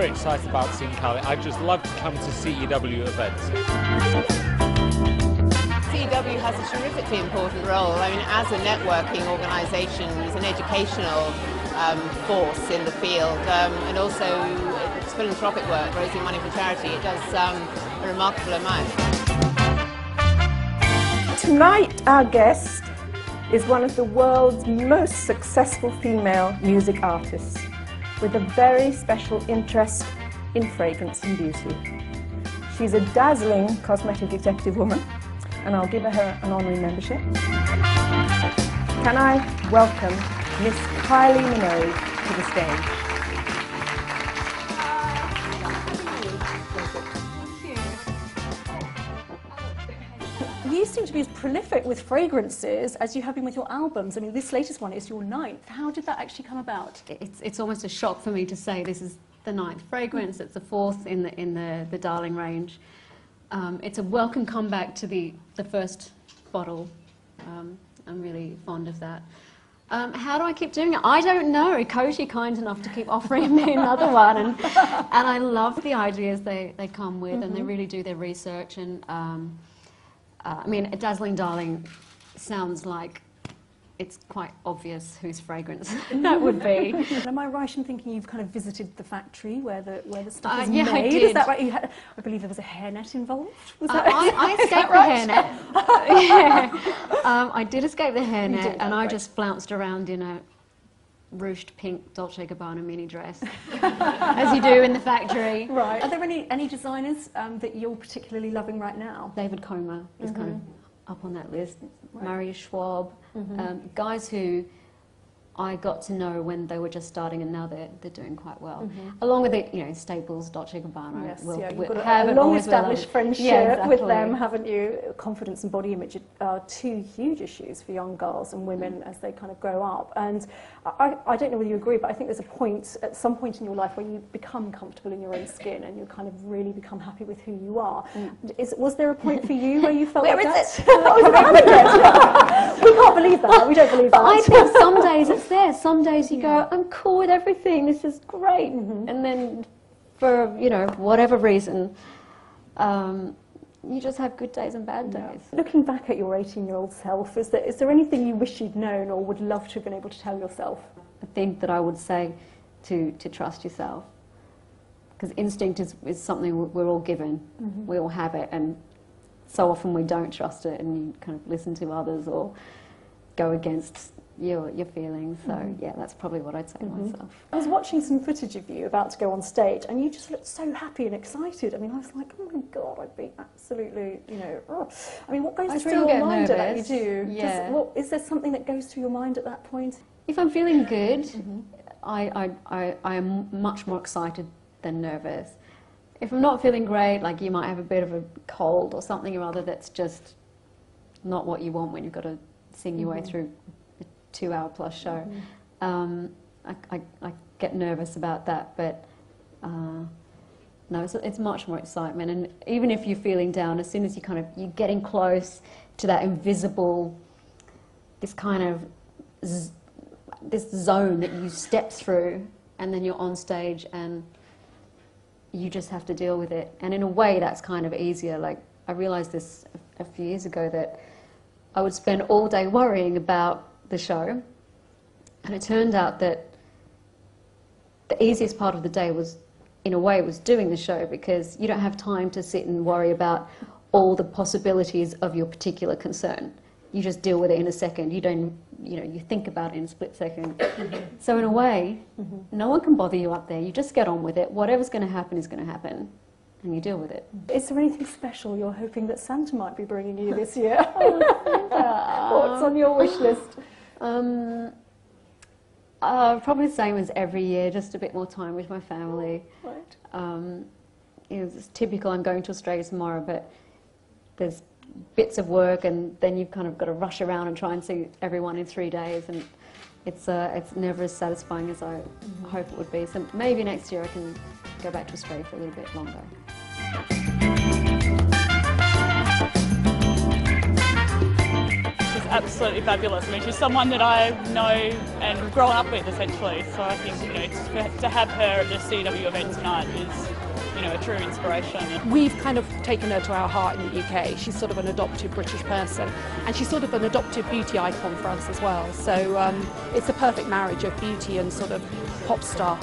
very excited about seeing Kylie. I just love to come to CEW events. CEW has a terrifically important role. I mean, as a networking organisation, it's an educational force in the field, and also it's philanthropic work, raising money for charity. It does a remarkable amount. Tonight, our guest is one of the world's most successful female music artists, with a very special interest in fragrance and beauty. She's a dazzling cosmetic executive woman, and I'll give her an honorary membership. Can I welcome Miss Kylie Minogue to the stage? You seem to be as prolific with fragrances as you have been with your albums. I mean, this latest one is your 9th. How did that actually come about? It's almost a shock for me to say this is the 9th fragrance. It's the 4th in the Darling range. It's a welcome comeback to the first bottle. I'm really fond of that. How do I keep doing it? I don't know. Coty kind enough to keep offering me another one, and I love the ideas they come with, and they really do their research. And I mean, Dazzling Darling sounds like it's quite obvious whose fragrance that would be. Am I right in thinking you've kind of visited the factory where the stuff is yeah, made? I did. Is that right? I believe there was a hairnet involved. Was that, I escaped the hairnet. Yeah. I did escape the hairnet, and I just flounced around in a ruched pink Dolce & Gabbana mini dress, as you do in the factory. Right. Are there any designers that you're particularly loving right now? David Comer is kind of up on that list. Right. Maria Schwab, guys who I got to know when they were just starting, and now they're doing quite well. Along with the staples, Dolce & Gabbana. Yes, we'll you've got a long-established friendship with them, haven't you? Confidence and body image are two huge issues for young girls and women as they kind of grow up. And I don't know whether you agree, but I think there's a point, at some point in your life, where you become comfortable in your own skin and you kind of really become happy with who you are. Was there a point for you where you felt Where like is that? it? We can't believe that. We don't believe that. But I think some days it's there. Some days you go, I'm cool with everything. This is great. And then, for whatever reason, you just have good days and bad days. Looking back at your 18-year-old self, is there anything you wish you'd known or would love to have been able to tell yourself? I think that I would say to trust yourself, because instinct is something we're all given. We all have it, and so often we don't trust it, and you kind of listen to others or go against your feelings. So yeah, that's probably what I'd say to myself. I was watching some footage of you about to go on stage, and you just looked so happy and excited. I mean, I was like, oh my God, I'd be absolutely, I mean, what goes through your mind at that? You do? Yeah. Is there something that goes through your mind at that point? If I'm feeling good, I am much more excited than nervous. If I'm not feeling great, like you might have a bit of a cold or something or other that's just not what you want when you've got to sing your way through a 2-hour-plus show. I get nervous about that, but no, it's much more excitement. And even if you're feeling down, as soon as you're getting close to that invisible, this kind of this zone that you step through, and then you're on stage and you just have to deal with it. And in a way, that's kind of easier. Like, I realized this a few years ago, that I would spend all day worrying about the show, and it turned out that the easiest part of the day was, in a way, was doing the show, because you don't have time to sit and worry about all the possibilities of your particular concern. You just deal with it in a second. You don't, you think about it in a split second. So in a way, no one can bother you up there. You just get on with it. Whatever's going to happen is going to happen, and you deal with it. Is there anything special you're hoping that Santa might be bringing you this year? What's on your wish list? Probably the same as every year, just a bit more time with my family. Right. It's typical. I'm going to Australia tomorrow, but there's bits of work, and then you've kind of got to rush around and try and see everyone in 3 days, and it's never as satisfying as I hope it would be. So maybe next year I can go back to Australia for a little bit longer. absolutely fabulous. I mean, she's someone that I know and grown up with, essentially. So I think, you know, to have her at the CW event tonight is, you know, a true inspiration. We've kind of taken her to our heart in the UK. She's sort of an adopted British person, and she's sort of an adopted beauty icon for us as well. So it's a perfect marriage of beauty and sort of pop star.